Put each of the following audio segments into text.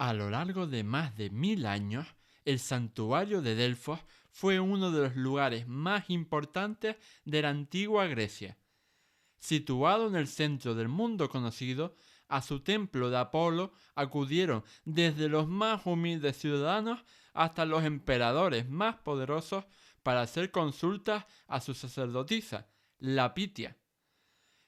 A lo largo de más de 1000 años, el santuario de Delfos fue uno de los lugares más importantes de la antigua Grecia. Situado en el centro del mundo conocido, a su templo de Apolo acudieron desde los más humildes ciudadanos hasta los emperadores más poderosos para hacer consultas a su sacerdotisa, la Pitia.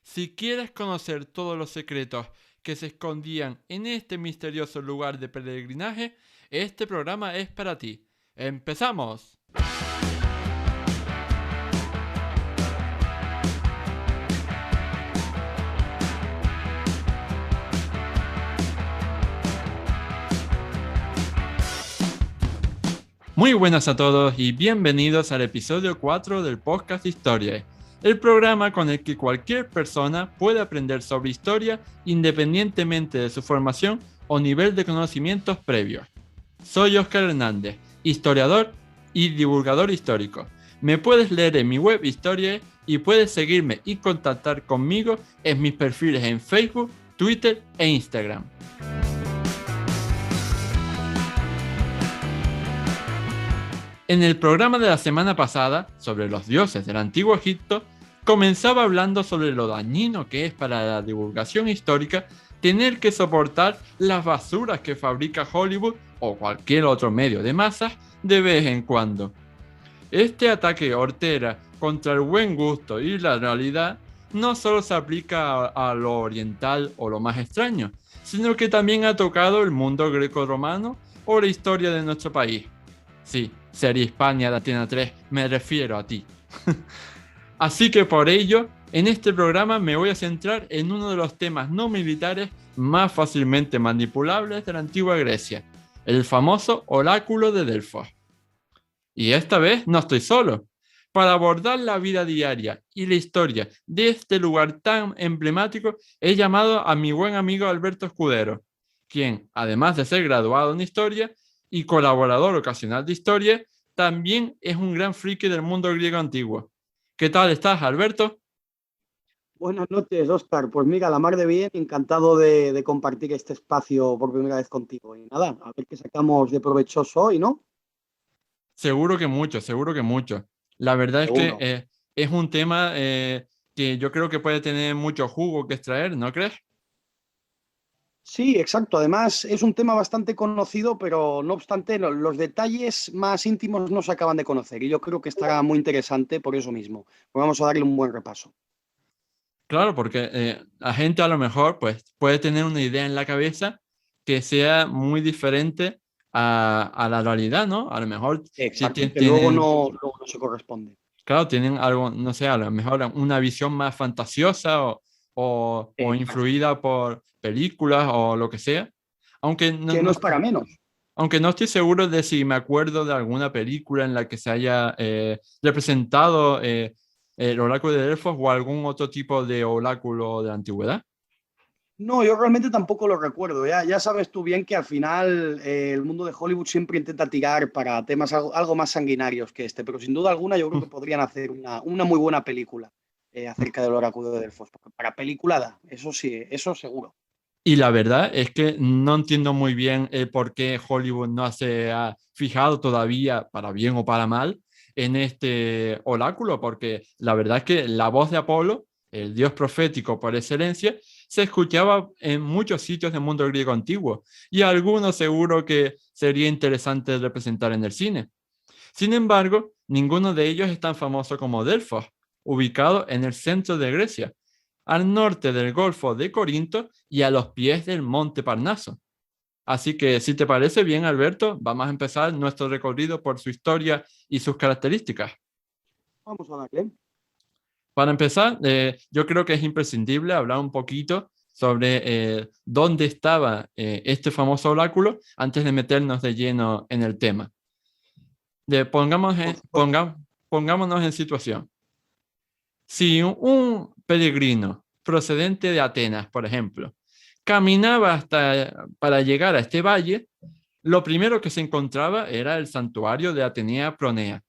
Si quieres conocer todos los secretos que se escondían en este misterioso lugar de peregrinaje, este programa es para ti. ¡Empezamos! Muy buenas a todos y bienvenidos al episodio 4 del podcast Historia, el programa con el que cualquier persona puede aprender sobre historia independientemente de su formación o nivel de conocimientos previos. Soy Óscar Hernández, historiador y divulgador histórico. Me puedes leer en mi web Historia y puedes seguirme y contactar conmigo en mis perfiles en Facebook, Twitter e Instagram. En el programa de la semana pasada, sobre los dioses del antiguo Egipto, comenzaba hablando sobre lo dañino que es para la divulgación histórica tener que soportar las basuras que fabrica Hollywood o cualquier otro medio de masas de vez en cuando. Este ataque hortera contra el buen gusto y la realidad no solo se aplica a lo oriental o lo más extraño, sino que también ha tocado el mundo greco-romano o la historia de nuestro país. Sí, serie Hispania de Atena 3, me refiero a ti. Así que por ello, en este programa me voy a centrar en uno de los temas no militares más fácilmente manipulables de la antigua Grecia, el famoso oráculo de Delfos. Y esta vez no estoy solo. Para abordar la vida diaria y la historia de este lugar tan emblemático, he llamado a mi buen amigo Alberto Escudero, quien, además de ser graduado en historia y colaborador ocasional de historia, también es un gran friki del mundo griego antiguo. ¿Qué tal estás, Alberto? Buenas noches, Óscar. Pues mira, la mar de bien, encantado de compartir este espacio por primera vez contigo. Y nada, a ver qué sacamos de provechoso hoy, ¿no? Seguro que mucho, seguro que mucho. La verdad es que Seguro. es un tema que yo creo que puede tener mucho jugo que extraer, ¿no crees? Sí, exacto. Además, es un tema bastante conocido, pero no obstante, los detalles más íntimos no se acaban de conocer. Y yo creo que estará muy interesante por eso mismo. Pues vamos a darle un buen repaso. Claro, porque la gente a lo mejor pues, puede tener una idea en la cabeza que sea muy diferente a la realidad, ¿no? A lo mejor si Exacto, que tienen, luego no se corresponde. claro, tienen algo, no sé, a lo mejor una visión más fantasiosa o Exacto. influida por películas o lo que sea. Aunque Que no es para menos. aunque no estoy seguro de si me acuerdo de alguna película en la que se haya representado el oráculo de Delfos o algún otro tipo de oráculo de la antigüedad. No, yo realmente tampoco lo recuerdo. Ya sabes tú bien que al final el mundo de Hollywood siempre intenta tirar para temas algo más sanguinarios que este, pero sin duda alguna yo creo que podrían hacer una muy buena película acerca del oráculo de Delfos. Porque para peliculada, eso sí, eso seguro. Y la verdad es que no entiendo muy bien por qué Hollywood no se ha fijado todavía, para bien o para mal, en este oráculo, porque la verdad es que la voz de Apolo, el dios profético por excelencia, se escuchaba en muchos sitios del mundo griego antiguo y algunos seguro que sería interesante representar en el cine. Sin embargo, ninguno de ellos es tan famoso como Delfos, ubicado en el centro de Grecia, al norte del Golfo de Corinto y a los pies del Monte Parnaso. Así que, si te parece bien, Alberto, vamos a empezar nuestro recorrido por su historia y sus características. Vamos a darle. Para empezar, yo creo que es imprescindible hablar un poquito sobre dónde estaba este famoso oráculo antes de meternos de lleno en el tema. Por supuesto. Pongámonos en situación. Si un peregrino procedente de Atenas, por ejemplo, caminaba para llegar a este valle, lo primero que se encontraba era el santuario de Atenea Pronea.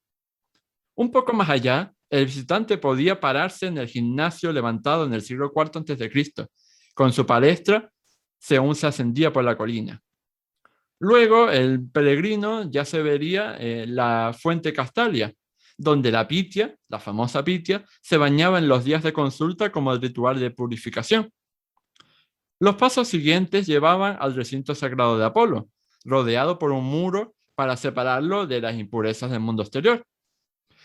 Un poco más allá, el visitante podía pararse en el gimnasio levantado en el siglo IV a.C., con su palestra según se ascendía por la colina. Luego el peregrino ya se vería la fuente Castalia, donde la Pitia, la famosa Pitia, se bañaba en los días de consulta como el ritual de purificación. Los pasos siguientes llevaban al recinto sagrado de Apolo, rodeado por un muro para separarlo de las impurezas del mundo exterior.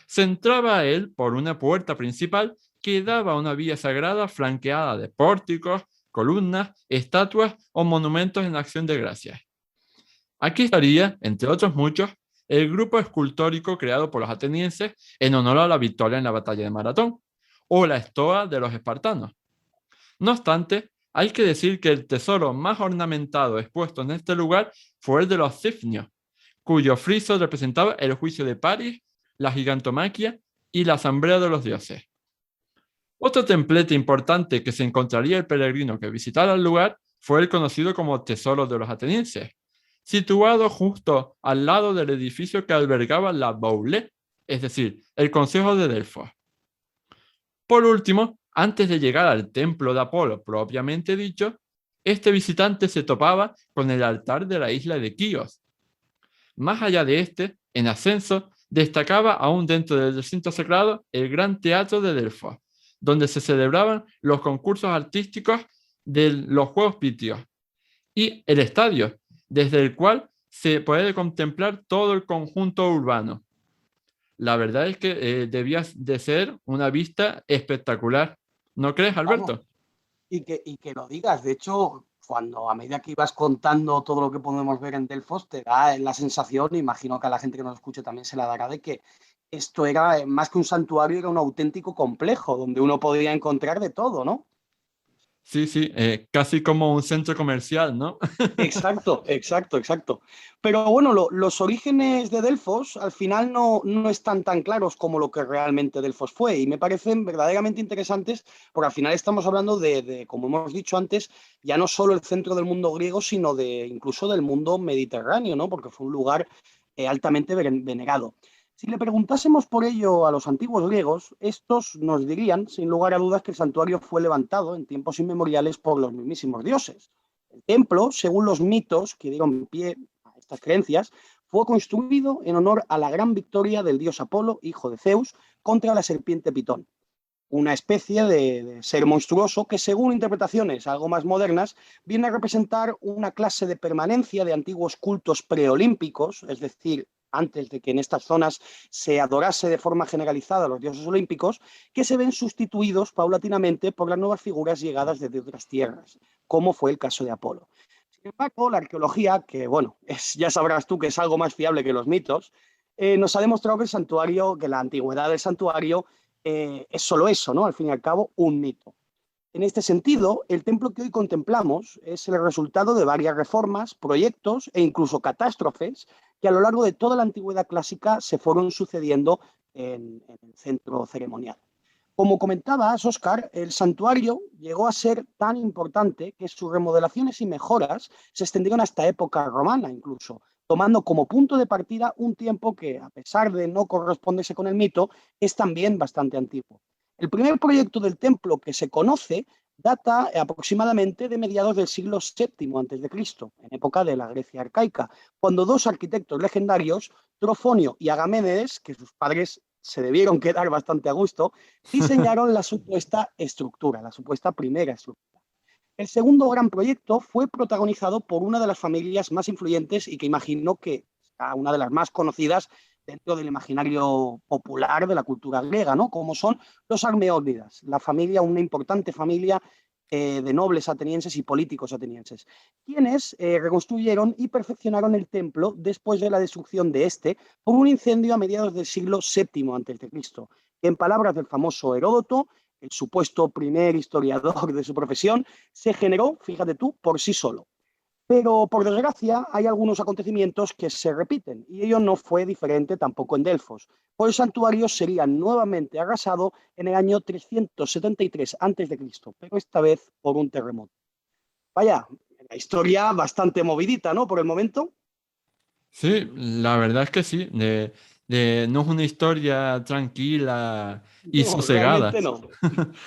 Se entraba a él por una puerta principal que daba a una vía sagrada flanqueada de pórticos, columnas, estatuas o monumentos en acción de gracias. Aquí estaría, entre otros muchos, el grupo escultórico creado por los atenienses en honor a la victoria en la batalla de Maratón, o la estoa de los espartanos. No obstante, hay que decir que el tesoro más ornamentado expuesto en este lugar fue el de los Cifnios, cuyo friso representaba el juicio de París, la gigantomaquia y la asamblea de los dioses. Otro templete importante que se encontraría el peregrino que visitara el lugar fue el conocido como Tesoro de los Atenienses, situado justo al lado del edificio que albergaba la Baulé, es decir, el Consejo de Delfos. Por último, antes de llegar al templo de Apolo propiamente dicho, este visitante se topaba con el altar de la isla de Quíos. Más allá de este, en ascenso, destacaba aún dentro del recinto sagrado el gran teatro de Delfos, donde se celebraban los concursos artísticos de los Juegos Pitios, y el estadio, desde el cual se puede contemplar todo el conjunto urbano. La verdad es que debía de ser una vista espectacular. ¿No crees, Vamos, Alberto? y que lo digas. De hecho, cuando a medida que ibas contando todo lo que podemos ver en Delfos, te da la sensación, imagino que a la gente que nos escuche también se la dará, de que esto era más que un santuario, era un auténtico complejo donde uno podía encontrar de todo, ¿no? Sí, sí, casi como un centro comercial, ¿no? Exacto, exacto, exacto. Pero bueno, los orígenes de Delfos al final no están tan claros como lo que realmente Delfos fue y me parecen verdaderamente interesantes porque al final estamos hablando como hemos dicho antes, ya no solo el centro del mundo griego, sino incluso del mundo mediterráneo, ¿no? Porque fue un lugar altamente venerado. Si le preguntásemos por ello a los antiguos griegos, estos nos dirían, sin lugar a dudas, que el santuario fue levantado en tiempos inmemoriales por los mismísimos dioses. El templo, según los mitos que dieron pie a estas creencias, fue construido en honor a la gran victoria del dios Apolo, hijo de Zeus, contra la serpiente Pitón, una especie de ser monstruoso que, según interpretaciones algo más modernas, viene a representar una clase de permanencia de antiguos cultos preolímpicos, es decir, antes de que en estas zonas se adorase de forma generalizada a los dioses olímpicos, que se ven sustituidos paulatinamente por las nuevas figuras llegadas desde otras tierras, como fue el caso de Apolo. Sin embargo, la arqueología, que bueno, ya sabrás tú que es algo más fiable que los mitos, nos ha demostrado que el santuario, que la antigüedad del santuario es solo eso, ¿no? Al fin y al cabo, un mito. En este sentido, el templo que hoy contemplamos es el resultado de varias reformas, proyectos e incluso catástrofes que a lo largo de toda la antigüedad clásica se fueron sucediendo en el centro ceremonial. Como comentabas, Óscar, el santuario llegó a ser tan importante que sus remodelaciones y mejoras se extendieron hasta época romana incluso, tomando como punto de partida un tiempo que, a pesar de no corresponderse con el mito, es también bastante antiguo. El primer proyecto del templo que se conoce data aproximadamente de mediados del siglo VII a.C., en época de la Grecia arcaica, cuando dos arquitectos legendarios, Trofonio y Agaménides, que sus padres se debieron quedar bastante a gusto, diseñaron la supuesta estructura, la supuesta primera estructura. El segundo gran proyecto fue protagonizado por una de las familias más influyentes y que imagino que será una de las más conocidas dentro del imaginario popular de la cultura griega, ¿no? Como son los Armeónidas, la familia, una importante familia de nobles atenienses y políticos atenienses, quienes reconstruyeron y perfeccionaron el templo después de la destrucción de este por un incendio a mediados del siglo VII a.C., que en palabras del famoso Heródoto, el supuesto primer historiador de su profesión, se generó, fíjate tú, por sí solo. Pero, por desgracia, hay algunos acontecimientos que se repiten, y ello no fue diferente tampoco en Delfos, pues el santuario sería nuevamente arrasado en el año 373 a.C., pero esta vez por un terremoto. Vaya, la historia bastante movidita, ¿no? Por el momento. Sí, la verdad es que sí. No es una historia tranquila y No, sosegada. realmente no.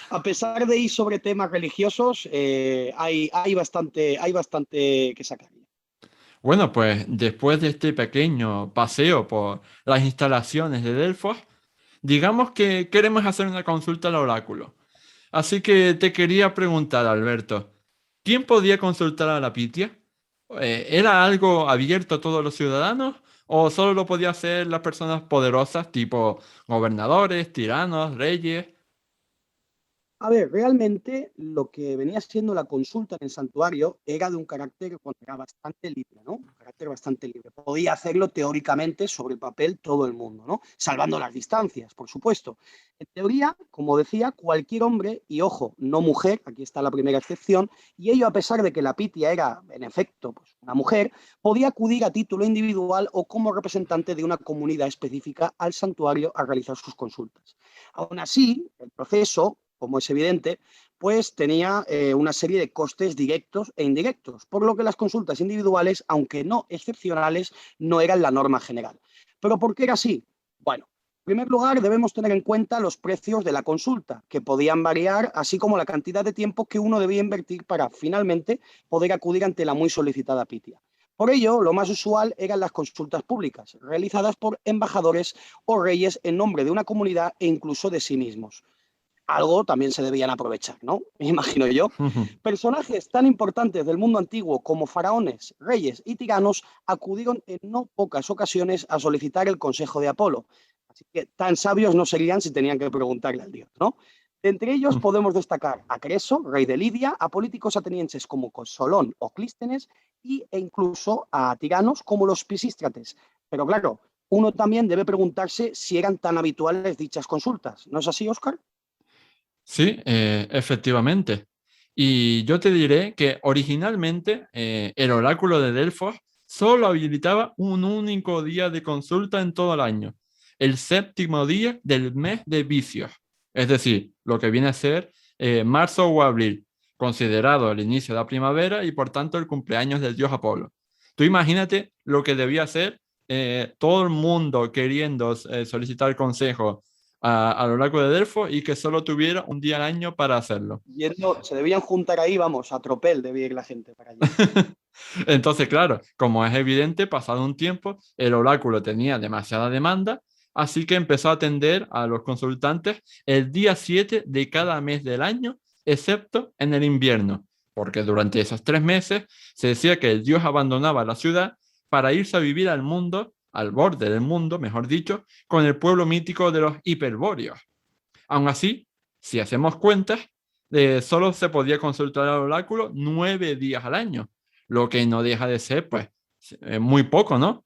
A pesar de ir sobre temas religiosos, hay bastante que sacar. Bueno, pues después de este pequeño paseo por las instalaciones de Delfos, digamos que queremos hacer una consulta al oráculo. Así que te quería preguntar, Alberto, ¿quién podía consultar a la Pitia? ¿Era algo abierto a todos los ciudadanos o solo lo podía hacer las personas poderosas, tipo gobernadores, tiranos, reyes? A ver, realmente lo que venía siendo la consulta en el santuario era de un carácter, bueno, era bastante libre, ¿no? Un carácter bastante libre. Podía hacerlo teóricamente sobre el papel todo el mundo, ¿no? Salvando las distancias, por supuesto. En teoría, como decía, cualquier hombre, y ojo, no mujer, aquí está la primera excepción, y ello a pesar de que la Pitia era, en efecto, pues, una mujer, podía acudir a título individual o como representante de una comunidad específica al santuario a realizar sus consultas. Aún así, el proceso, como es evidente, pues tenía una serie de costes directos e indirectos, por lo que las consultas individuales, aunque no excepcionales, no eran la norma general. ¿Pero por qué era así? Bueno, en primer lugar, debemos tener en cuenta los precios de la consulta, que podían variar, así como la cantidad de tiempo que uno debía invertir para finalmente poder acudir ante la muy solicitada pitia. Por ello, lo más usual eran las consultas públicas, realizadas por embajadores o reyes en nombre de una comunidad e incluso de sí mismos. Algo también se debían aprovechar, ¿no? Me imagino yo. Personajes tan importantes del mundo antiguo como faraones, reyes y tiranos acudieron en no pocas ocasiones a solicitar el consejo de Apolo. Así que tan sabios no serían si tenían que preguntarle al dios, ¿no? De entre ellos podemos destacar a Creso, rey de Lidia, a políticos atenienses como Solón o Clístenes e incluso a tiranos como los Pisístrates. Pero claro, uno también debe preguntarse si eran tan habituales dichas consultas. ¿No es así, Óscar? Sí, efectivamente. Y yo te diré que originalmente el oráculo de Delfos solo habilitaba un único día de consulta en todo el año, el séptimo día del mes de vicios, es decir, lo que viene a ser marzo o abril, considerado el inicio de la primavera y por tanto el cumpleaños del dios Apolo. Tú imagínate lo que debía ser todo el mundo queriendo solicitar consejo al oráculo de Delfos y que solo tuviera un día al año para hacerlo. Yendo, se debían juntar ahí, vamos, a tropel debía ir la gente para allí. Entonces, claro, como es evidente, pasado un tiempo, el oráculo tenía demasiada demanda, así que empezó a atender a los consultantes el día 7 de cada mes del año, excepto en el invierno, porque durante esos 3 meses se decía que el dios abandonaba la ciudad para irse a vivir al mundo, al borde del mundo, mejor dicho, con el pueblo mítico de los hiperbóreos. Aún así, si hacemos cuentas, solo se podía consultar al oráculo 9 días al año, lo que no deja de ser, pues, muy poco, ¿no? Una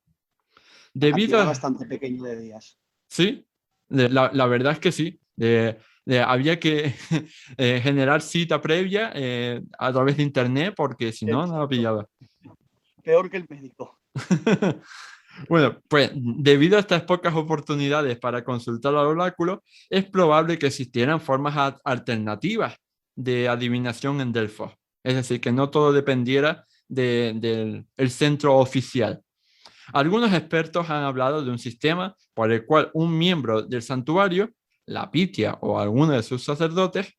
Debido cantidad a... bastante pequeña de días. Sí, la verdad es que sí. Había que generar cita previa a través de internet porque si no, no la Exacto. pillaba. Peor que el médico. Bueno, pues debido a estas pocas oportunidades para consultar al oráculo, es probable que existieran formas alternativas de adivinación en Delfos. Es decir, que no todo dependiera del el centro oficial. Algunos expertos han hablado de un sistema por el cual un miembro del santuario, la Pitia o alguno de sus sacerdotes,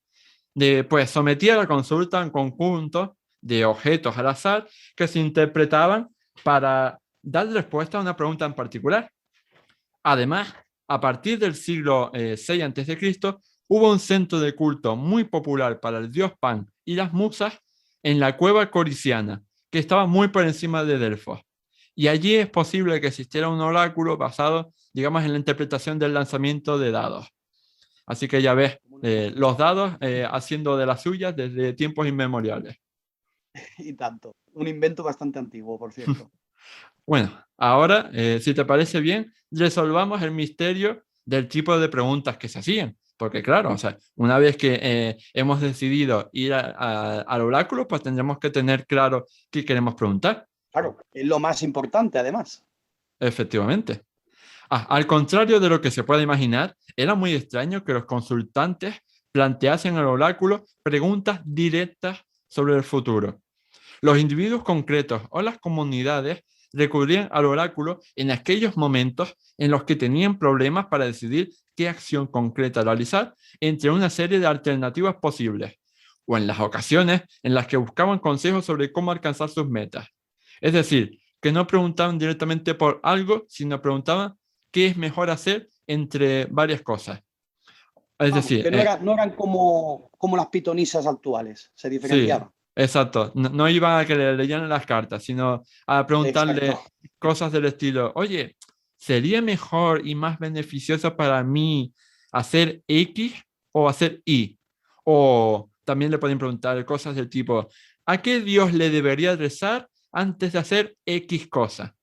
pues sometía la consulta en conjunto de objetos al azar que se interpretaban para dar respuesta a una pregunta en particular. Además, a partir del siglo VI a.C., hubo un centro de culto muy popular para el dios Pan y las musas en la cueva coriciana, que estaba muy por encima de Delfos. Y allí es posible que existiera un oráculo basado, digamos, en la interpretación del lanzamiento de dados. Así que ya ves, los dados haciendo de las suyas desde tiempos inmemoriales. Y tanto. Un invento bastante antiguo, por cierto. Bueno, ahora, si te parece bien, resolvamos el misterio del tipo de preguntas que se hacían. Porque claro, o sea, una vez que hemos decidido ir al oráculo, pues tendremos que tener claro qué queremos preguntar. Claro, es lo más importante, además. Efectivamente. Al contrario de lo que se puede imaginar, era muy extraño que los consultantes planteasen al oráculo preguntas directas sobre el futuro. Los individuos concretos o las comunidades recurrían al oráculo en aquellos momentos en los que tenían problemas para decidir qué acción concreta realizar entre una serie de alternativas posibles, o en las ocasiones en las que buscaban consejos sobre cómo alcanzar sus metas. Es decir, que no preguntaban directamente por algo, sino preguntaban qué es mejor hacer entre varias cosas. Es Vamos, decir, que no eran como las pitonisas actuales, se sí, diferenciaban. exacto. No iban a que le leyeran las cartas, sino a Exacto. preguntarle cosas del estilo, oye, ¿sería mejor y más beneficioso para mí hacer X o hacer Y? O también le pueden preguntar cosas del tipo, ¿a qué Dios le debería rezar antes de hacer X cosa?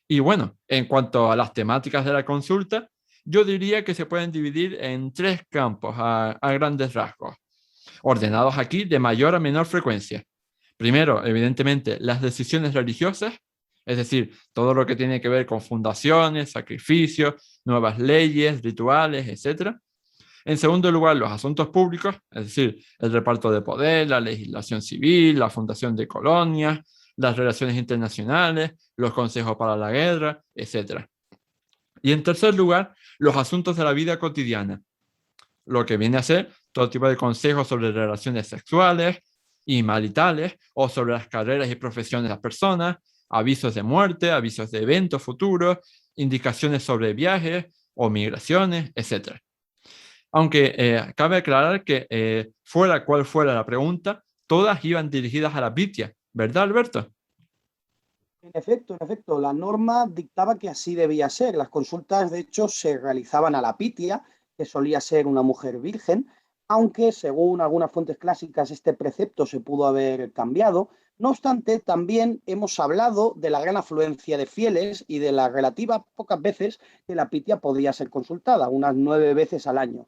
Y bueno, en cuanto a las temáticas de la consulta, yo diría que se pueden dividir en tres campos a grandes rasgos, ordenados aquí de mayor a menor frecuencia. Primero, evidentemente, las decisiones religiosas, es decir, todo lo que tiene que ver con fundaciones, sacrificios, nuevas leyes, rituales, etc. En segundo lugar, los asuntos públicos, es decir, el reparto de poder, la legislación civil, la fundación de colonias, las relaciones internacionales, los consejos para la guerra, etc. Y en tercer lugar, los asuntos de la vida cotidiana, lo que viene a ser todo tipo de consejos sobre relaciones sexuales y maritales o sobre las carreras y profesiones de las personas, avisos de muerte, avisos de eventos futuros, indicaciones sobre viajes o migraciones, etc. Aunque cabe aclarar que fuera cual fuera la pregunta, todas iban dirigidas a la Biblia, ¿verdad, Alberto? En efecto, la norma dictaba que así debía ser. Las consultas, de hecho, se realizaban a la pitia, que solía ser una mujer virgen, aunque según algunas fuentes clásicas este precepto se pudo haber cambiado. No obstante, también hemos hablado de la gran afluencia de fieles y de las relativas pocas veces que la pitia podía ser consultada, unas 9 veces al año.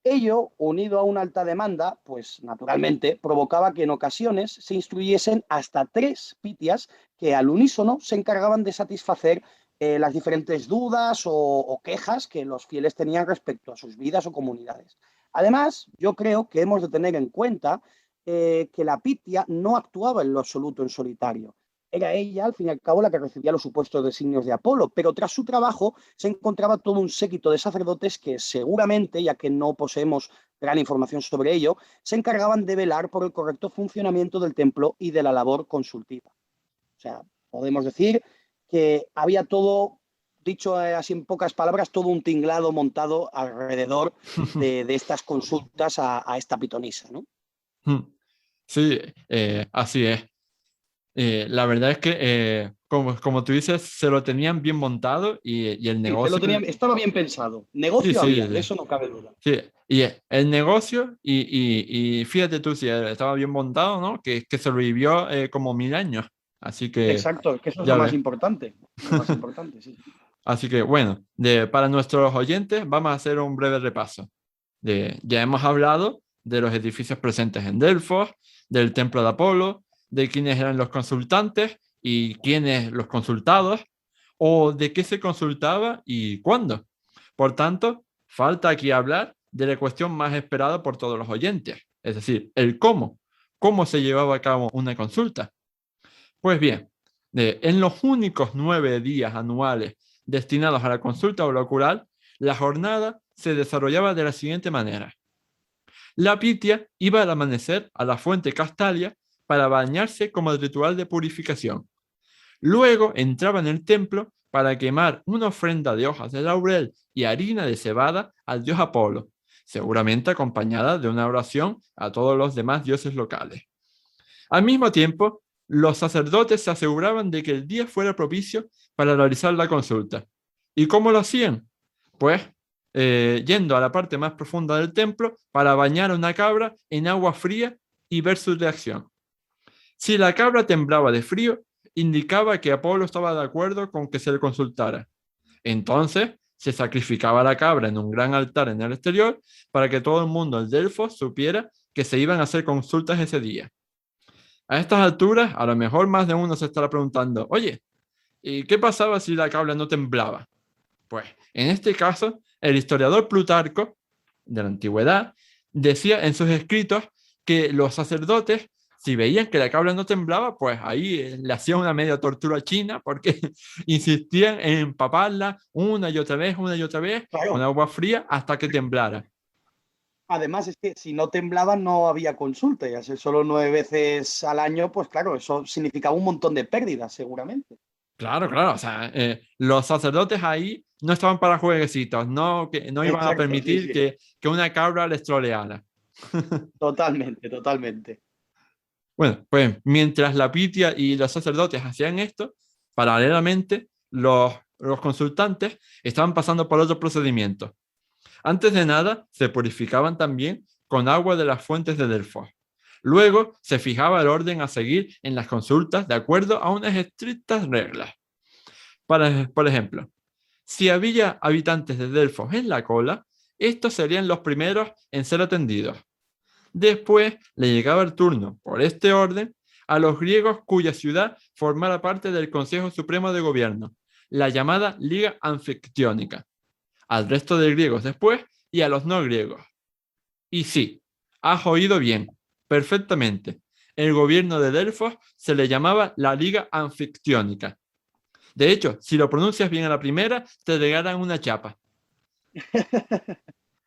Ello, unido a una alta demanda, pues naturalmente provocaba que en ocasiones se instruyesen hasta 3 pitias que al unísono se encargaban de satisfacer las diferentes dudas o quejas que los fieles tenían respecto a sus vidas o comunidades. Además, yo creo que hemos de tener en cuenta que la pitia no actuaba en lo absoluto en solitario. Era ella, al fin y al cabo, la que recibía los supuestos designios de Apolo, pero tras su trabajo se encontraba todo un séquito de sacerdotes que seguramente, ya que no poseemos gran información sobre ello, se encargaban de velar por el correcto funcionamiento del templo y de la labor consultiva. O sea, podemos decir que había todo, dicho así en pocas palabras, todo un tinglado montado alrededor de estas consultas a esta pitonisa, ¿no? Sí, así es. La verdad es que, como tú dices, se lo tenían bien montado y el Sí, negocio, estaba bien pensado. sí, Negocio sí, había, de eso no cabe duda. sí, y el negocio, y fíjate tú si estaba bien montado, ¿no? Que sobrevivió como 1000 años. Así que, Exacto, que eso es ya lo más ves. importante. Lo más importante, sí. Así que, bueno, para nuestros oyentes vamos a hacer un breve repaso. Ya hemos hablado de los edificios presentes en Delfos, del templo de Apolo, de quiénes eran los consultantes y quiénes los consultados, o de qué se consultaba y cuándo. Por tanto, falta aquí hablar de la cuestión más esperada por todos los oyentes, es decir, el cómo. ¿Cómo se llevaba a cabo una consulta? Pues bien, en los únicos 9 días anuales destinados a la consulta oracular, la jornada se desarrollaba de la siguiente manera. La Pitia iba al amanecer a la fuente Castalia para bañarse como el ritual de purificación. Luego entraba en el templo para quemar una ofrenda de hojas de laurel y harina de cebada al dios Apolo, seguramente acompañada de una oración a todos los demás dioses locales. Al mismo tiempo, los sacerdotes se aseguraban de que el día fuera propicio para realizar la consulta. ¿Y cómo lo hacían? Pues yendo a la parte más profunda del templo para bañar a una cabra en agua fría y ver su reacción. Si la cabra temblaba de frío, indicaba que Apolo estaba de acuerdo con que se le consultara. Entonces se sacrificaba la cabra en un gran altar en el exterior para que todo el mundo en Delfos supiera que se iban a hacer consultas ese día. A estas alturas, a lo mejor más de uno se estará preguntando, oye, ¿y qué pasaba si la cabra no temblaba? Pues, en este caso, el historiador Plutarco, de la antigüedad, decía en sus escritos que los sacerdotes, si veían que la cabra no temblaba, pues ahí le hacían una media tortura china porque insistían en empaparla una y otra vez con Claro, agua fría hasta que temblara. Además, es que si no temblaban no había consulta, y al ser solo 9 veces al año, pues claro, eso significaba un montón de pérdidas, seguramente. Claro, claro, o sea, los sacerdotes ahí no estaban para jueguecitos, no, que no iban a Exacto, sí, permitir sí. que una cabra les troleara. Totalmente, totalmente. Bueno, pues mientras la Pitia y los sacerdotes hacían esto, paralelamente los consultantes estaban pasando por otro procedimiento. Antes de nada, se purificaban también con agua de las fuentes de Delfos. Luego se fijaba el orden a seguir en las consultas de acuerdo a unas estrictas reglas. Por ejemplo, si había habitantes de Delfos en la cola, estos serían los primeros en ser atendidos. Después le llegaba el turno, por este orden, a los griegos cuya ciudad formara parte del Consejo Supremo de Gobierno, la llamada Liga Anfictiónica, al resto de griegos después y a los no griegos. Y sí, has oído bien, perfectamente. El gobierno de Delfos se le llamaba la Liga Anfictiónica. De hecho, si lo pronuncias bien a la primera, te regalan una chapa. Para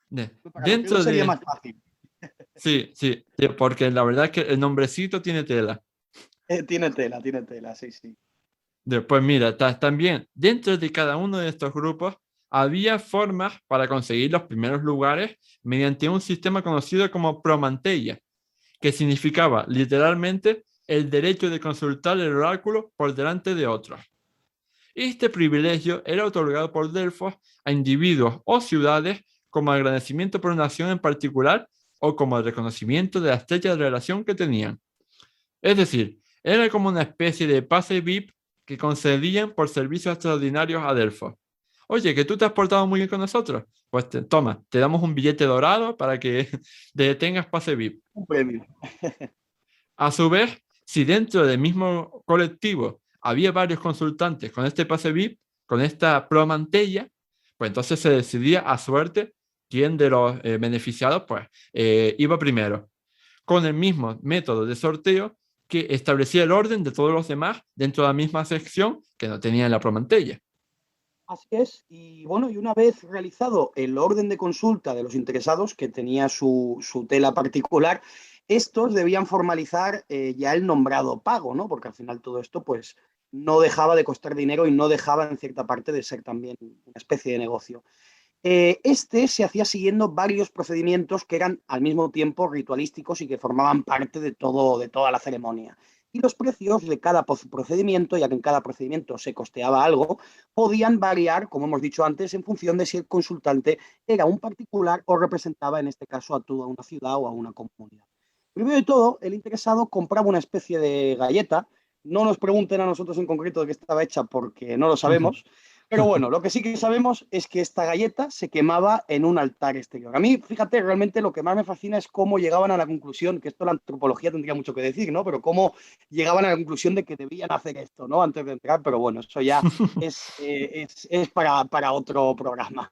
los griegos Dentro sería de... más fácil. Sí, sí, sí, porque la verdad es que el nombrecito tiene tela. Tiene tela, sí, sí. Después, mira, también dentro de cada uno de estos grupos había formas para conseguir los primeros lugares mediante un sistema conocido como promanteia, que significaba literalmente el derecho de consultar el oráculo por delante de otros. Este privilegio era otorgado por Delfos a individuos o ciudades como agradecimiento por una nación en particular o como reconocimiento de la estrecha relación que tenían. Es decir, era como una especie de pase VIP que concedían por servicios extraordinarios a Delfos. Oye, que tú te has portado muy bien con nosotros. Pues toma, te damos un billete dorado para que tengas pase VIP. Un premio. A su vez, si dentro del mismo colectivo había varios consultantes con este pase VIP, con esta promantella, pues entonces se decidía a suerte quién de los beneficiados pues iba primero, con el mismo método de sorteo que establecía el orden de todos los demás dentro de la misma sección que no tenían la promantella. Así es. Y bueno, y una vez realizado el orden de consulta de los interesados, que tenía su tela particular, estos debían formalizar ya el nombrado pago, ¿no? Porque al final todo esto, pues, no dejaba de costar dinero y no dejaba, en cierta parte, de ser también una especie de negocio. Este se hacía siguiendo varios procedimientos que eran al mismo tiempo ritualísticos y que formaban parte de toda la ceremonia. Y los precios de cada procedimiento, ya que en cada procedimiento se costeaba algo, podían variar, como hemos dicho antes, en función de si el consultante era un particular o representaba, en este caso, a toda una ciudad o a una comunidad. Primero de todo, el interesado compraba una especie de galleta. No nos pregunten a nosotros en concreto de qué estaba hecha porque no lo sabemos, pero bueno, lo que sí que sabemos es que esta galleta se quemaba en un altar exterior. A mí, fíjate, realmente lo que más me fascina es cómo llegaban a la conclusión, que esto la antropología tendría mucho que decir, ¿no? Pero cómo llegaban a la conclusión de que debían hacer esto, ¿no? Antes de entrar, pero bueno, eso ya es para otro programa.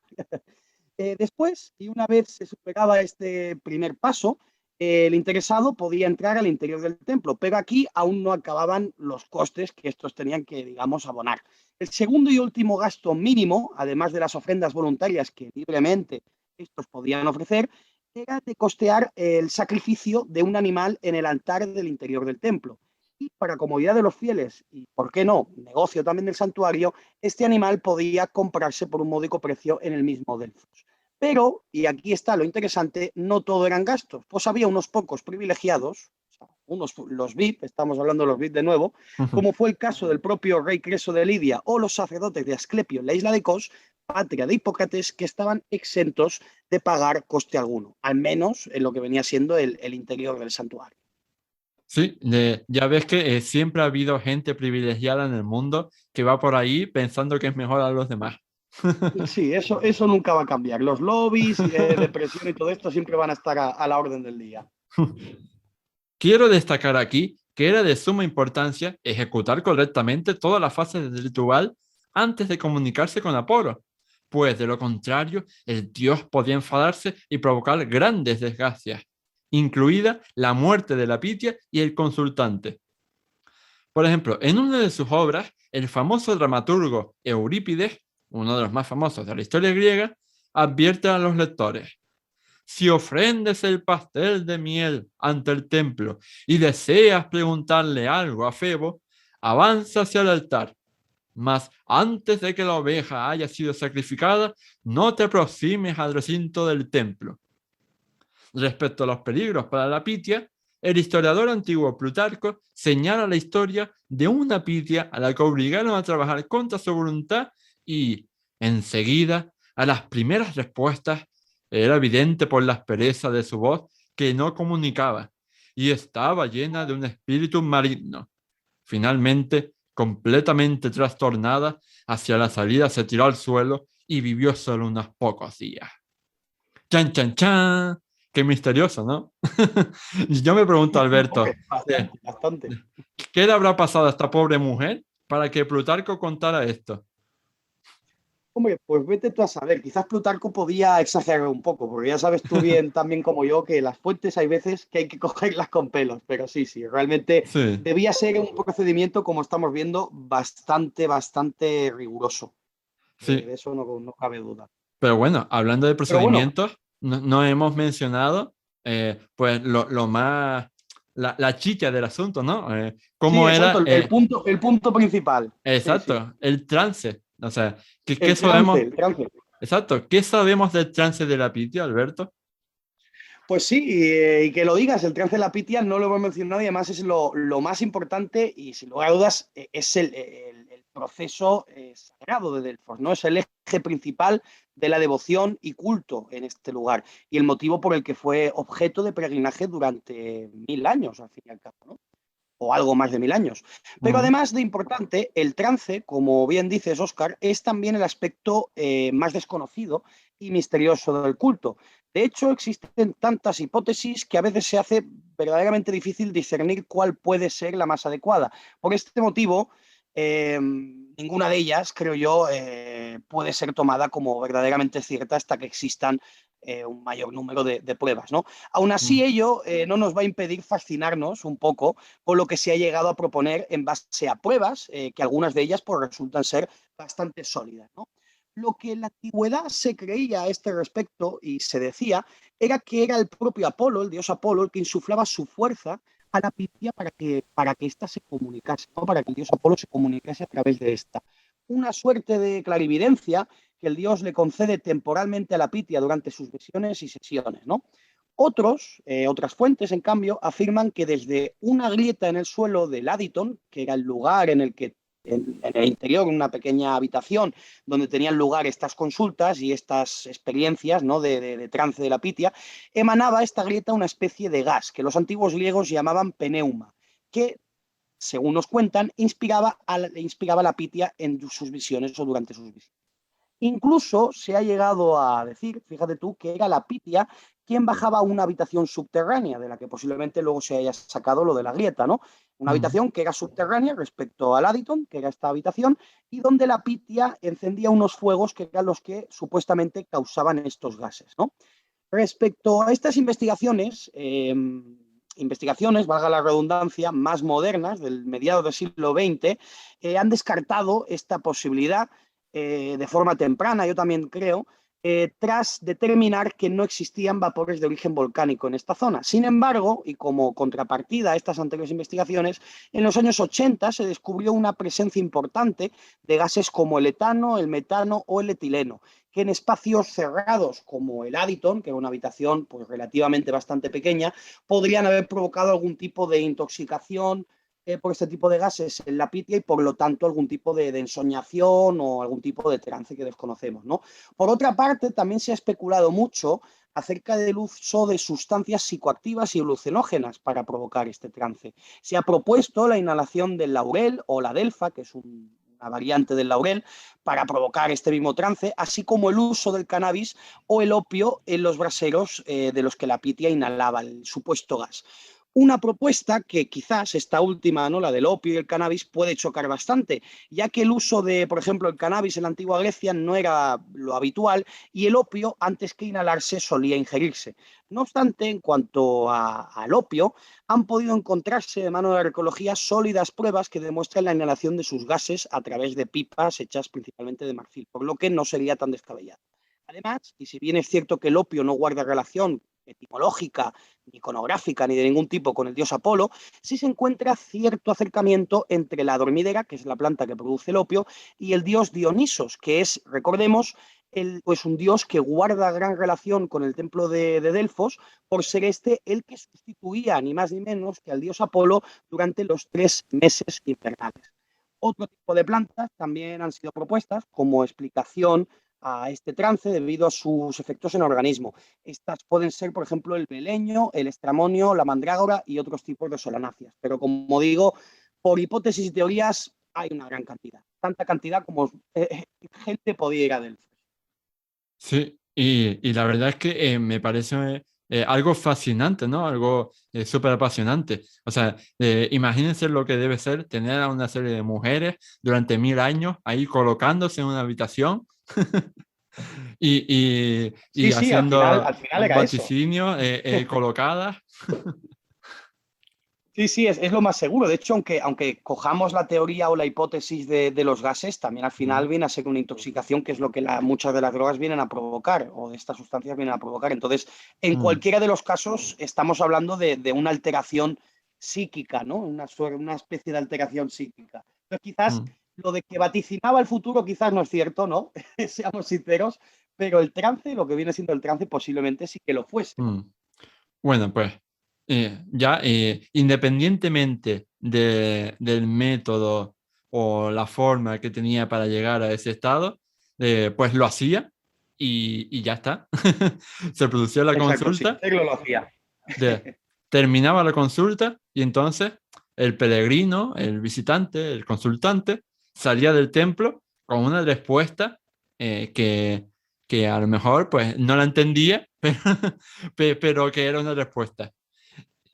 Después, y una vez se superaba este primer paso, el interesado podía entrar al interior del templo, pero aquí aún no acababan los costes que estos tenían que, digamos, abonar. El segundo y último gasto mínimo, además de las ofrendas voluntarias que libremente estos podían ofrecer, era de costear el sacrificio de un animal en el altar del interior del templo. Y para comodidad de los fieles, y por qué no, negocio también del santuario, este animal podía comprarse por un módico precio en el mismo Delfos. Pero, y aquí está lo interesante, no todo eran gastos, pues había unos pocos privilegiados, los VIP, estamos hablando de los VIP de nuevo, como fue el caso del propio rey Creso de Lidia o los sacerdotes de Asclepio en la isla de Kos, patria de Hipócrates, que estaban exentos de pagar coste alguno, al menos en lo que venía siendo el interior del santuario. Sí, ya ves que siempre ha habido gente privilegiada en el mundo que va por ahí pensando que es mejor a los demás. Sí, eso nunca va a cambiar. Los lobbies, depresión y todo esto siempre van a estar a la orden del día. Quiero destacar aquí que era de suma importancia ejecutar correctamente todas las fases del ritual antes de comunicarse con Apolo, pues de lo contrario el dios podía enfadarse y provocar grandes desgracias, incluida la muerte de la Pitia y el consultante. Por ejemplo, en una de sus obras, el famoso dramaturgo Eurípides, uno de los más famosos de la historia griega, advierte a los lectores: si ofrendes el pastel de miel ante el templo y deseas preguntarle algo a Febo, avanza hacia el altar. Mas antes de que la oveja haya sido sacrificada, no te aproximes al recinto del templo. Respecto a los peligros para la Pitia, el historiador antiguo Plutarco señala la historia de una Pitia a la que obligaron a trabajar contra su voluntad y, enseguida, a las primeras respuestas, era evidente por la aspereza de su voz que no comunicaba y estaba llena de un espíritu maligno. Finalmente, completamente trastornada, hacia la salida se tiró al suelo y vivió solo unos pocos días. ¡Chan, chan, chan! Qué misterioso, ¿no? Yo me pregunto, Hombre, Alberto, bastante, bastante. ¿qué le habrá pasado a esta pobre mujer para que Plutarco contara esto? Hombre, pues vete tú a saber. Quizás Plutarco podía exagerar un poco, porque ya sabes tú bien, también como yo, que las fuentes hay veces que hay que cogerlas con pelos. Pero sí, sí, realmente Sí, debía ser un procedimiento, como estamos viendo, bastante, bastante riguroso. sí. De eso no cabe duda. Pero bueno, hablando de Pero bueno, procedimientos, no hemos mencionado pues lo más, la chicha del asunto, ¿no? sí, ¿Cómo exacto, era el punto principal. Sí, sí. exacto, el trance? O sea, ¿qué El trance, sabemos? el trance. Exacto, ¿qué sabemos del trance de la Pitia, Alberto? Pues sí, y que lo digas, el trance de la pitia no lo hemos mencionado y además es lo más importante y sin lugar a dudas es el proceso sagrado de Delfos, ¿no? Es el eje principal de la devoción y culto en este lugar y el motivo por el que fue objeto de peregrinaje durante 1000 años, al fin y al cabo, ¿no? O algo más de 1000 años. Pero Ujú, además de importante, el trance, como bien dices, Oscar, es también el aspecto más desconocido y misterioso del culto. De hecho, existen tantas hipótesis que a veces se hace verdaderamente difícil discernir cuál puede ser la más adecuada. Por este motivo, ninguna de ellas, creo yo, puede ser tomada como verdaderamente cierta hasta que existan un mayor número de pruebas, ¿no? Aún ujú, así, ello no nos va a impedir fascinarnos un poco con lo que se ha llegado a proponer en base a pruebas, que algunas de ellas pues, resultan ser bastante sólidas, ¿no? Lo que en la antigüedad se creía a este respecto y se decía era que era el propio Apolo, el dios Apolo, el que insuflaba su fuerza a la Pitia para que ésta se comunicase, ¿no? Para que el dios Apolo se comunicase a través de esta. Una suerte de clarividencia que el dios le concede temporalmente a la Pitia durante sus visiones y sesiones, ¿no? Otras fuentes, en cambio, afirman que desde una grieta en el suelo del Aditon, que era el lugar en el que en el interior, una pequeña habitación donde tenían lugar estas consultas y estas experiencias, ¿no? de trance de la pitia, emanaba esta grieta una especie de gas que los antiguos griegos llamaban pneuma, que, según nos cuentan, inspiraba a la pitia en sus visiones o durante sus visiones. Incluso se ha llegado a decir, fíjate tú, que era la Pitia quien bajaba a una habitación subterránea, de la que posiblemente luego se haya sacado lo de la grieta, ¿no? Una ujú. habitación que era subterránea respecto al Aditon, que era esta habitación, y donde la Pitia encendía unos fuegos que eran los que supuestamente causaban estos gases, ¿no? Respecto a estas investigaciones, valga la redundancia, más modernas, del mediado del siglo XX, han descartado esta posibilidad de forma temprana, yo también creo, tras determinar que no existían vapores de origen volcánico en esta zona. Sin embargo, y como contrapartida a estas anteriores investigaciones, en los años 80 se descubrió una presencia importante de gases como el etano, el metano o el etileno, que en espacios cerrados como el Aditon, que era una habitación pues, relativamente bastante pequeña, podrían haber provocado algún tipo de intoxicación por este tipo de gases en la pitia y por lo tanto algún tipo de ensoñación o algún tipo de trance que desconocemos, ¿no? Por otra parte, también se ha especulado mucho acerca del uso de sustancias psicoactivas y alucinógenas para provocar este trance. Se ha propuesto la inhalación del laurel o la delfa, que es una variante del laurel, para provocar este mismo trance, así como el uso del cannabis o el opio en los braseros de los que la pitia inhalaba el supuesto gas. Una propuesta que quizás esta última, ¿no? La del opio y el cannabis, puede chocar bastante, ya que el uso de, por ejemplo, el cannabis en la antigua Grecia no era lo habitual y el opio, antes que inhalarse, solía ingerirse. No obstante, en cuanto al opio, han podido encontrarse de mano de la arqueología sólidas pruebas que demuestran la inhalación de sus gases a través de pipas hechas principalmente de marfil, por lo que no sería tan descabellado. Además, y si bien es cierto que el opio no guarda relación etimológica, ni iconográfica, ni de ningún tipo con el dios Apolo, sí se encuentra cierto acercamiento entre la dormidera, que es la planta que produce el opio, y el dios Dionisos, que es, recordemos, pues un dios que guarda gran relación con el templo de Delfos, por ser este el que sustituía ni más ni menos que al dios Apolo durante los 3 meses invernales. Otro tipo de plantas también han sido propuestas como explicación a este trance debido a sus efectos en el organismo. Estas pueden ser, por ejemplo, el beleño, el estramonio, la mandrágora y otros tipos de solanáceas. Pero como digo, por hipótesis y teorías hay una gran cantidad. Tanta cantidad como gente podía ir a Delfos. Sí, y la verdad es que me parece algo fascinante, ¿no? Algo súper apasionante. O sea, imagínense lo que debe ser tener a una serie de mujeres durante 1000 años ahí colocándose en una habitación y Sí, sí, al final, haciendo al final era eso. vaticinios colocadas. Sí, sí, es lo más seguro. De hecho, aunque cojamos la teoría o la hipótesis de los gases, también al final Mm, viene a ser una intoxicación, que es lo que muchas de las drogas vienen a provocar, o de estas sustancias vienen a provocar. Entonces, en mm, cualquiera de los casos, estamos hablando de una alteración psíquica, ¿no? Una especie de alteración psíquica. Entonces, quizás mm, lo de que vaticinaba el futuro, quizás no es cierto, ¿no? Seamos sinceros, pero el trance, lo que viene siendo el trance, posiblemente sí que lo fuese, ¿no? mm. Bueno, pues ya independientemente del método o la forma que tenía para llegar a ese estado, pues lo hacía y ya está. Se producía la Exacto, sin consulta, hacerlo lo hacía. de, terminaba la consulta y entonces el peregrino, el visitante, el consultante salía del templo con una respuesta que a lo mejor pues no la entendía, pero que era una respuesta.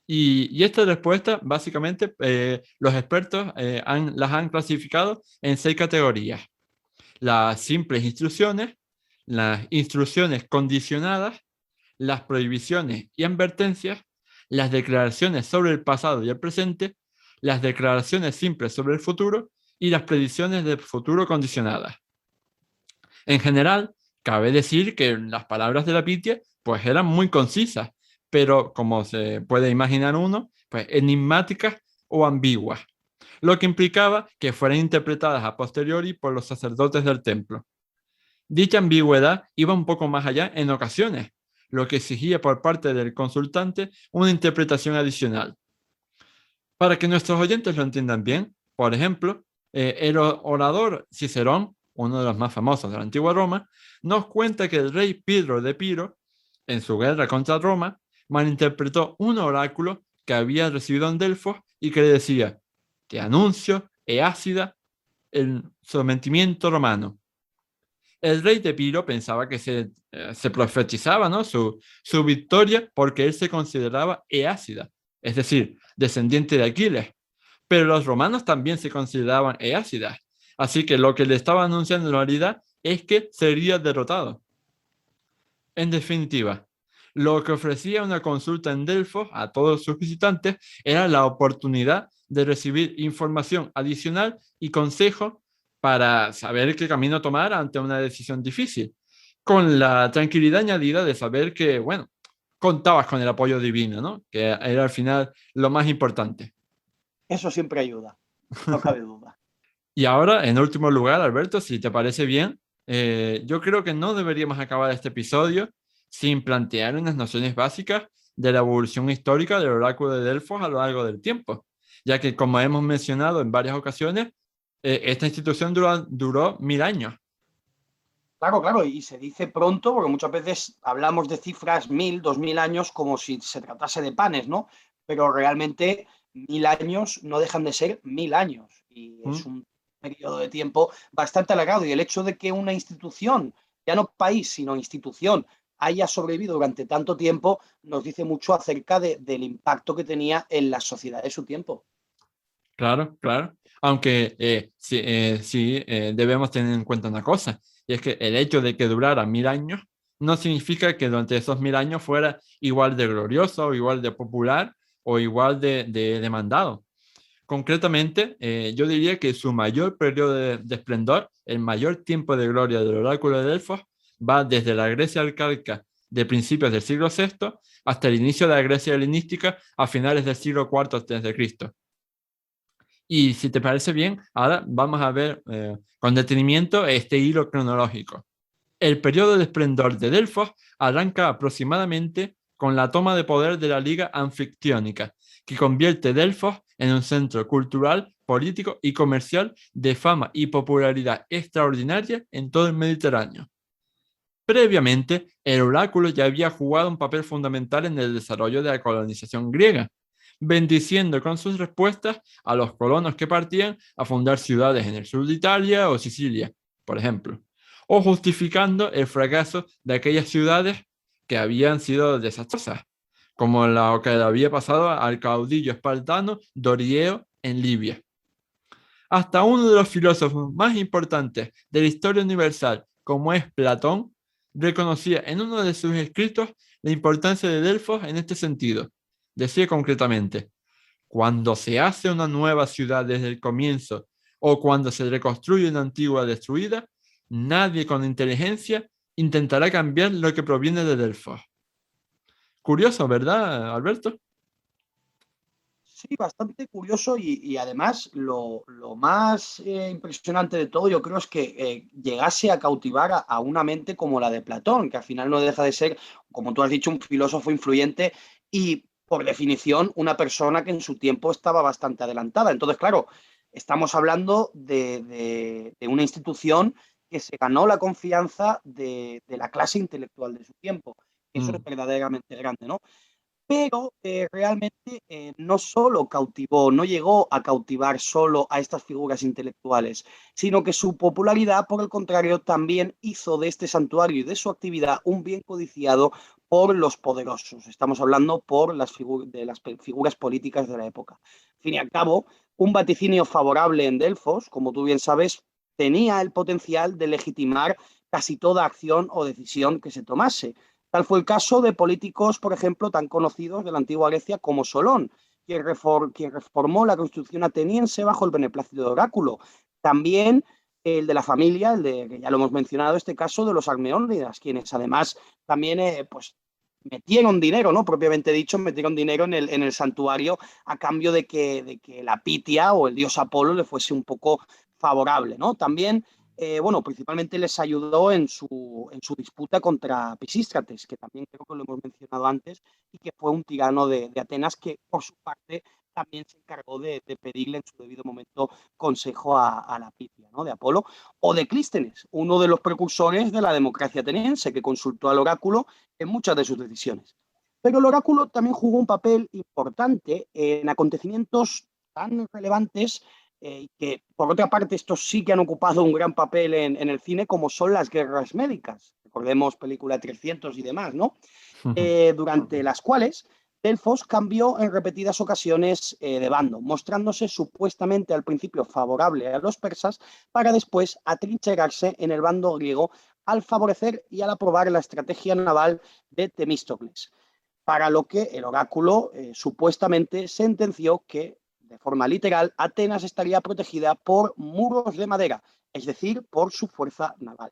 Y esta respuesta, básicamente, los expertos las han clasificado en 6 categorías. Las simples instrucciones, las instrucciones condicionadas, las prohibiciones y advertencias, las declaraciones sobre el pasado y el presente, las declaraciones simples sobre el futuro y las predicciones del futuro condicionadas. En general, cabe decir que las palabras de la Pitia pues eran muy concisas, pero como se puede imaginar uno, pues enigmáticas o ambiguas, lo que implicaba que fueran interpretadas a posteriori por los sacerdotes del templo. Dicha ambigüedad iba un poco más allá en ocasiones, lo que exigía por parte del consultante una interpretación adicional. Para que nuestros oyentes lo entiendan bien, por ejemplo, el orador Cicerón, uno de los más famosos de la antigua Roma, nos cuenta que el rey Pirro de Piro, en su guerra contra Roma, malinterpretó un oráculo que había recibido en Delfos y que le decía: te anuncio, Eácida, el sometimiento romano. El rey de Piro pensaba que se profetizaba, ¿no? Su victoria porque él se consideraba Eácida, es decir, descendiente de Aquiles, pero los romanos también se consideraban eácidas. Así que lo que le estaba anunciando en realidad es que sería derrotado. En definitiva, lo que ofrecía una consulta en Delfos a todos sus visitantes era la oportunidad de recibir información adicional y consejo para saber qué camino tomar ante una decisión difícil, con la tranquilidad añadida de saber que, bueno, contabas con el apoyo divino, ¿no? Que era al final lo más importante. Eso siempre ayuda, no cabe duda. Y ahora, en último lugar, Alberto, si te parece bien, yo creo que no deberíamos acabar este episodio sin plantear unas nociones básicas de la evolución histórica del oráculo de Delfos a lo largo del tiempo, ya que, como hemos mencionado en varias ocasiones, esta institución duró 1000 años. Claro, claro, y se dice pronto, porque muchas veces hablamos de cifras 1000, 2000 años como si se tratase de panes, ¿no? Pero realmente 1000 años no dejan de ser 1000 años y es ¿Mm? un periodo de tiempo bastante alargado. Y el hecho de que una institución, ya no país, sino institución, haya sobrevivido durante tanto tiempo, nos dice mucho acerca del impacto que tenía en la sociedad de su tiempo. Claro, claro. Aunque sí, debemos tener en cuenta una cosa, y es que el hecho de que durara 1000 años no significa que durante esos 1000 años fuera igual de glorioso, o igual de popular o igual de demandado. Concretamente, yo diría que su mayor periodo de esplendor, el mayor tiempo de gloria del oráculo de Delfos, va desde la Grecia arcaica de principios del siglo VI hasta el inicio de la Grecia helenística a finales del siglo IV a.C. Y si te parece bien, ahora vamos a ver con detenimiento este hilo cronológico. El periodo de esplendor de Delfos arranca aproximadamente con la toma de poder de la Liga Anfictiónica, que convierte Delfos en un centro cultural, político y comercial de fama y popularidad extraordinaria en todo el Mediterráneo. Previamente, el oráculo ya había jugado un papel fundamental en el desarrollo de la colonización griega, bendiciendo con sus respuestas a los colonos que partían a fundar ciudades en el sur de Italia o Sicilia, por ejemplo, o justificando el fracaso de aquellas ciudades que habían sido desastrosas, como lo que le había pasado al caudillo espartano Dorieo en Libia. Hasta uno de los filósofos más importantes de la historia universal, como es Platón, reconocía en uno de sus escritos la importancia de Delfos en este sentido. Decía concretamente: cuando se hace una nueva ciudad desde el comienzo o cuando se reconstruye una antigua destruida, nadie con inteligencia intentará cambiar lo que proviene de Delfos. Curioso, ¿verdad, Alberto? Sí, bastante curioso y además lo más impresionante de todo yo creo es que llegase a cautivar a una mente como la de Platón, que al final no deja de ser, como tú has dicho, un filósofo influyente y por definición una persona que en su tiempo estaba bastante adelantada. Entonces, claro, estamos hablando de una institución que se ganó la confianza de la clase intelectual de su tiempo. Eso es Mm, verdaderamente grande, ¿no? Pero realmente no solo cautivó, no llegó a cautivar solo a estas figuras intelectuales, sino que su popularidad, por el contrario, también hizo de este santuario y de su actividad un bien codiciado por los poderosos. Estamos hablando por de las figuras políticas de la época. Al fin y al cabo, un vaticinio favorable en Delfos, como tú bien sabes, tenía el potencial de legitimar casi toda acción o decisión que se tomase. Tal fue el caso de políticos, por ejemplo, tan conocidos de la antigua Grecia como Solón, quien reformó la constitución ateniense bajo el beneplácito de Oráculo. También el de la familia, que ya lo hemos mencionado, este caso de los Almeónidas, quienes además también pues, metieron dinero, ¿no? Propiamente dicho, metieron dinero en el santuario a cambio de que la Pitia o el dios Apolo le fuese un poco favorable, ¿no? También bueno, principalmente les ayudó en su disputa contra Pisístrates, que también creo que lo hemos mencionado antes, y que fue un tirano de Atenas que, por su parte, también se encargó de pedirle en su debido momento consejo a la Pitia, ¿no? De Apolo, o de Clístenes, uno de los precursores de la democracia ateniense, que consultó al oráculo en muchas de sus decisiones. Pero el oráculo también jugó un papel importante en acontecimientos tan relevantes que por otra parte estos sí que han ocupado un gran papel en el cine, como son las guerras médicas. Recordemos película 300 y demás, ¿no? Durante las cuales Delfos cambió en repetidas ocasiones de bando, mostrándose supuestamente al principio favorable a los persas para después atrincherarse en el bando griego al favorecer y al aprobar la estrategia naval de Temístocles, para lo que el oráculo supuestamente sentenció que, de forma literal, Atenas estaría protegida por muros de madera, es decir, por su fuerza naval.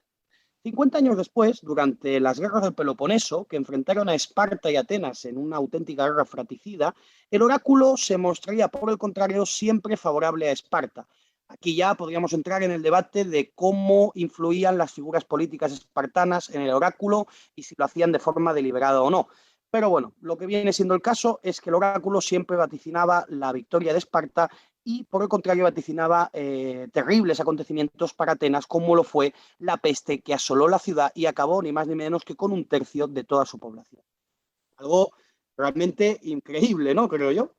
50 años después, durante las guerras del Peloponeso, que enfrentaron a Esparta y Atenas en una auténtica guerra fratricida, el oráculo se mostraría, por el contrario, siempre favorable a Esparta. Aquí ya podríamos entrar en el debate de cómo influían las figuras políticas espartanas en el oráculo y si lo hacían de forma deliberada o no. Pero bueno, lo que viene siendo el caso es que el oráculo siempre vaticinaba la victoria de Esparta y, por el contrario, vaticinaba terribles acontecimientos para Atenas, como lo fue la peste que asoló la ciudad y acabó ni más ni menos que con un tercio de toda su población. Algo realmente increíble, ¿no? Creo yo.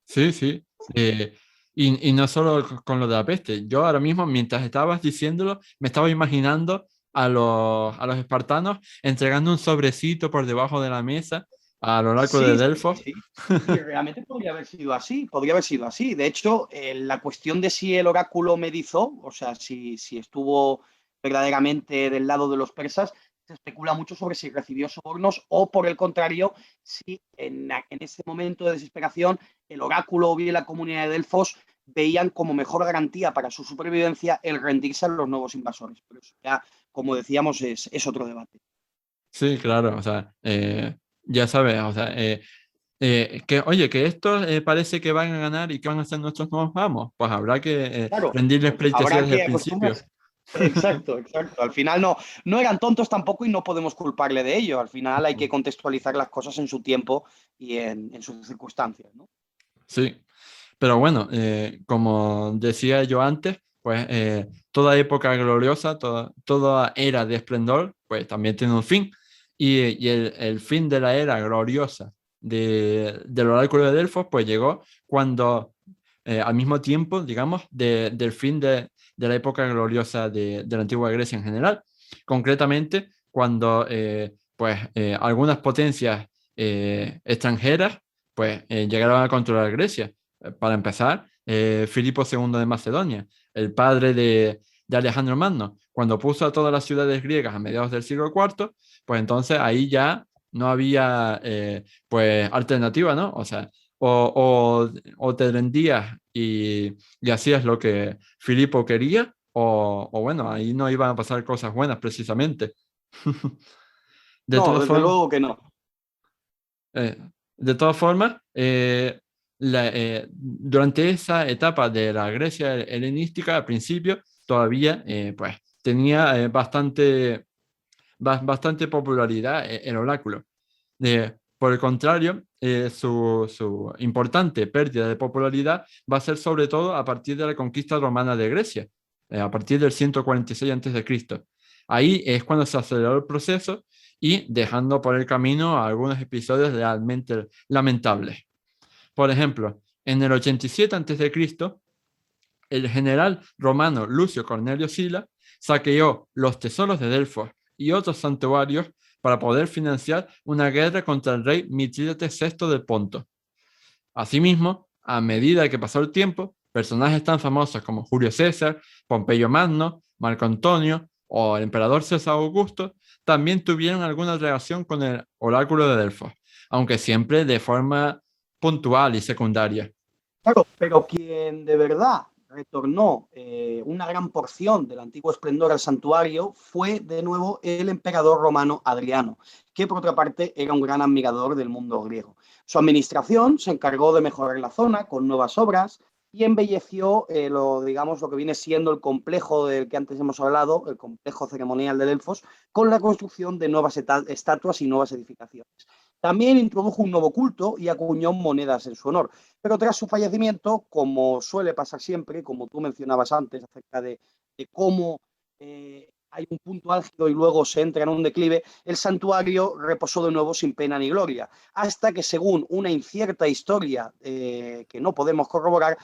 sí, sí. Y no solo con lo de la peste. Yo ahora mismo, mientras estabas diciéndolo, me estaba imaginando a los espartanos entregando un sobrecito por debajo de la mesa al oráculo de Sí, sí, Delfos. sí. Y realmente podría haber sido así, podría haber sido así. De hecho, la cuestión de si el oráculo medizó, o sea, si estuvo verdaderamente del lado de los persas, se especula mucho sobre si recibió sobornos o, por el contrario, si en ese momento de desesperación el oráculo o bien la comunidad de Delfos veían como mejor garantía para su supervivencia el rendirse a los nuevos invasores. Pero eso ya como decíamos, es otro debate. Sí, claro, o sea, ya sabes, o sea, oye, que estos parece que van a ganar y que van a ser nuestros nuevos amos, pues habrá que Claro, rendirles pues pleitesía habrá desde el que principio. acostumbrarse. Exacto, exacto. Al final no eran tontos tampoco y no podemos culparle de ello. Al final hay que contextualizar las cosas en su tiempo y en sus circunstancias, ¿no? Sí, pero bueno, como decía yo antes, pues toda época gloriosa, toda era de esplendor, pues también tiene un fin. Y el fin de la era gloriosa del oráculo de Delfos, pues llegó cuando, al mismo tiempo, digamos, del fin de la época gloriosa de la antigua Grecia en general. Concretamente, cuando pues, algunas potencias extranjeras pues, llegaron a controlar Grecia. Para empezar, Filipo II de Macedonia, el padre de Alejandro Magno, cuando puso a todas las ciudades griegas a mediados del siglo IV, pues entonces ahí ya no había pues alternativa, ¿no? O sea, o te rendías y hacías lo que Filipo quería, o bueno, ahí no iban a pasar cosas buenas precisamente. De No, todas desde formas, luego que no. eh, de todas formas, durante esa etapa de la Grecia helenística, al principio, todavía pues, tenía bastante popularidad el oráculo. Por el contrario, su importante pérdida de popularidad va a ser sobre todo a partir de la conquista romana de Grecia, a partir del 146 a.C. Ahí es cuando se aceleró el proceso y dejando por el camino algunos episodios realmente lamentables. Por ejemplo, en el 87 a.C., el general romano Lucio Cornelio Sila saqueó los tesoros de Delfos y otros santuarios para poder financiar una guerra contra el rey Mitrídates VI de Ponto. Asimismo, a medida que pasó el tiempo, personajes tan famosos como Julio César, Pompeyo Magno, Marco Antonio o el emperador César Augusto también tuvieron alguna relación con el oráculo de Delfos, aunque siempre de forma puntual y secundaria. Claro, pero quien de verdad retornó una gran porción del antiguo esplendor al santuario fue de nuevo el emperador romano Adriano, que por otra parte era un gran admirador del mundo griego. Su administración se encargó de mejorar la zona con nuevas obras y embelleció digamos, lo que viene siendo el complejo del que antes hemos hablado, el complejo ceremonial de Delfos, con la construcción de nuevas estatuas y nuevas edificaciones. También introdujo un nuevo culto y acuñó monedas en su honor. Pero tras su fallecimiento, como suele pasar siempre, como tú mencionabas antes, acerca de cómo hay un punto álgido y luego se entra en un declive, el santuario reposó de nuevo sin pena ni gloria, hasta que según una incierta historia que no podemos corroborar,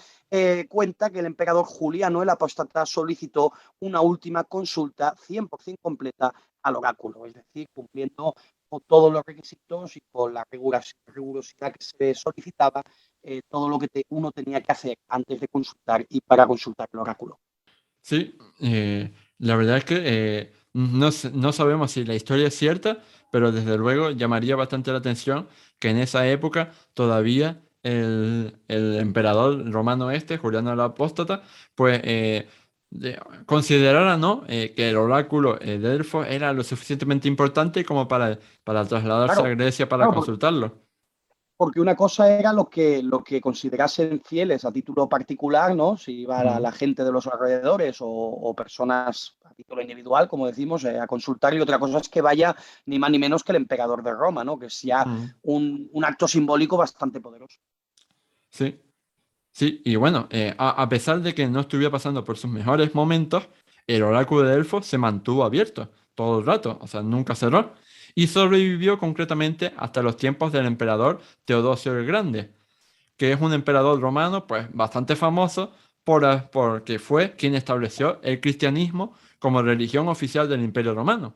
cuenta que el emperador Juliano el Apóstata solicitó una última consulta 100% completa al oráculo, es decir, cumpliendo con todos los requisitos y con la rigurosidad que se solicitaba, todo lo que uno tenía que hacer antes de consultar y para consultar el oráculo. Sí, la verdad es que no sabemos si la historia es cierta, pero desde luego llamaría bastante la atención que en esa época todavía el emperador romano Juliano el Apóstata, pues considerara, ¿no? Que el oráculo de Delfos era lo suficientemente importante como para trasladarse a Claro, Grecia para claro, consultarlo. porque una cosa era lo que considerasen fieles a título particular, ¿no? Si iba la Mm, gente de los alrededores o personas a título individual, como decimos, a consultar, y otra cosa es que vaya ni más ni menos que el emperador de Roma, ¿no? Que es ya mm, un acto simbólico bastante poderoso. sí. Sí, y bueno, a pesar de que no estuviera pasando por sus mejores momentos, el oráculo de Delfos se mantuvo abierto todo el rato, o sea, nunca cerró, y sobrevivió concretamente hasta los tiempos del emperador Teodosio el Grande, que es un emperador romano, pues bastante famoso porque fue quien estableció el cristianismo como religión oficial del Imperio Romano.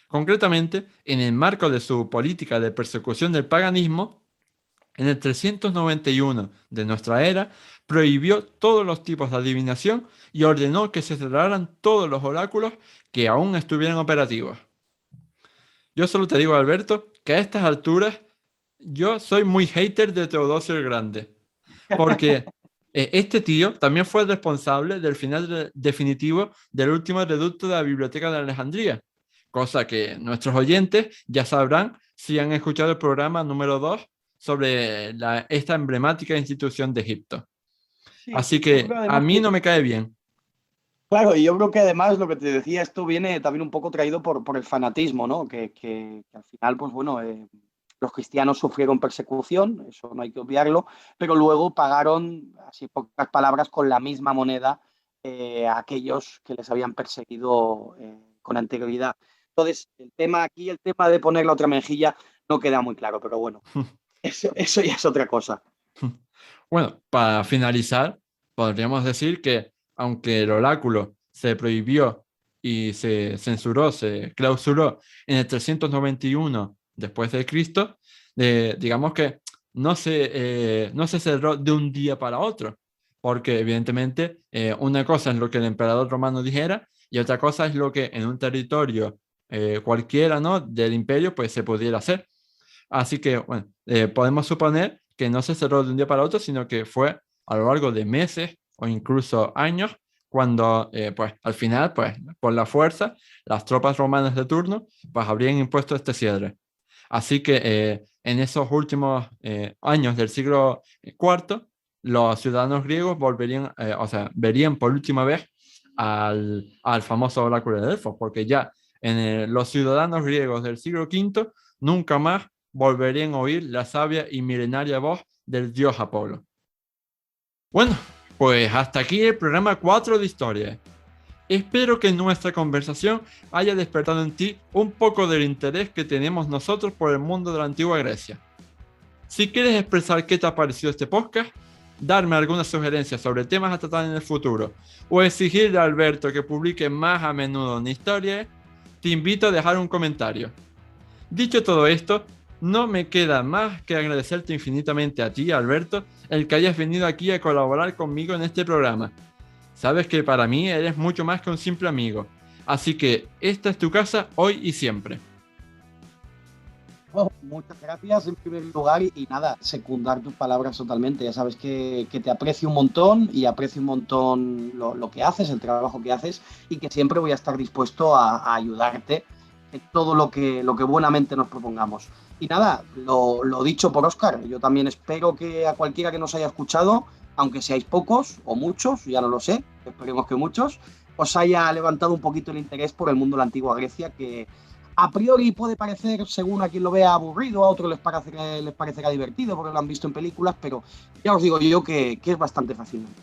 Concretamente, en el marco de su política de persecución del paganismo, en el 391 de nuestra era, prohibió todos los tipos de adivinación y ordenó que se cerraran todos los oráculos que aún estuvieran operativos. Yo solo te digo, Alberto, que a estas alturas yo soy muy hater de Teodosio el Grande, porque Este tío también fue responsable del final definitivo del último reducto de la Biblioteca de Alejandría, cosa que nuestros oyentes ya sabrán si han escuchado el programa número 2 sobre esta emblemática institución de Egipto. Sí, Así yo creo que a además mí que, no me cae bien. claro, y yo creo que además lo que te decía, esto viene también un poco traído por el fanatismo, ¿no? Que al final, pues bueno, los cristianos sufrieron persecución, eso no hay que obviarlo, pero luego pagaron, así en pocas palabras, con la misma moneda a aquellos que les habían perseguido con anterioridad. Entonces, el tema aquí, el tema de poner la otra mejilla, no queda muy claro, pero bueno, eso ya es otra cosa. Bueno, para finalizar, podríamos decir que aunque el oráculo se prohibió y se censuró, se clausuró en el 391 después de Cristo, digamos que no se cerró de un día para otro, porque evidentemente una cosa es lo que el emperador romano dijera y otra cosa es lo que en un territorio cualquiera, ¿no?, del imperio pues se pudiera hacer. Así que, bueno, podemos suponer que no se cerró de un día para otro, sino que fue a lo largo de meses o incluso años, cuando, pues, al final, pues, por la fuerza, las tropas romanas de turno, pues, habrían impuesto este cierre. Así que en esos últimos años del siglo IV, los ciudadanos griegos volverían, o sea, verían por última vez al famoso oráculo de Delfos, porque ya los ciudadanos griegos del siglo V nunca más volverían a oír la sabia y milenaria voz del dios Apolo. Bueno, pues hasta aquí el programa 4 de Historia. Espero que nuestra conversación haya despertado en ti un poco del interés que tenemos nosotros por el mundo de la antigua Grecia. Si quieres expresar qué te ha parecido este podcast, darme algunas sugerencias sobre temas a tratar en el futuro o exigirle a Alberto que publique más a menudo en Historia, te invito a dejar un comentario. Dicho todo esto, no me queda más que agradecerte infinitamente a ti, Alberto, el que hayas venido aquí a colaborar conmigo en este programa. Sabes que para mí eres mucho más que un simple amigo, así que esta es tu casa hoy y siempre. Oh, muchas gracias en primer lugar y nada, secundar tus palabras totalmente. Ya sabes que te aprecio un montón y aprecio un montón lo que haces, el trabajo que haces y que siempre voy a estar dispuesto a ayudarte en todo lo que buenamente nos propongamos. Y nada, lo dicho por Óscar, yo también espero que a cualquiera que nos haya escuchado, aunque seáis pocos o muchos, ya no lo sé, esperemos que muchos, os haya levantado un poquito el interés por el mundo de la antigua Grecia, que a priori puede parecer, según a quien lo vea, aburrido, a otros les parecerá divertido porque lo han visto en películas, pero ya os digo yo que es bastante fascinante.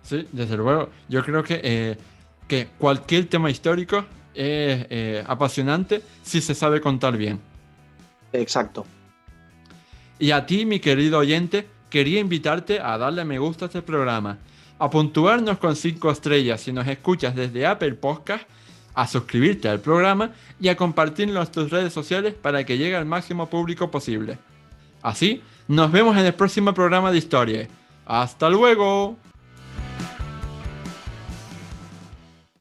Sí, desde luego. Yo creo que cualquier tema histórico es apasionante si se sabe contar bien. Exacto. Y a ti, mi querido oyente, quería invitarte a darle me gusta a este programa, a puntuarnos con 5 estrellas si nos escuchas desde Apple Podcast, a suscribirte al programa y a compartirlo en tus redes sociales para que llegue al máximo público posible. Así, nos vemos en el próximo programa de Historia. ¡Hasta luego!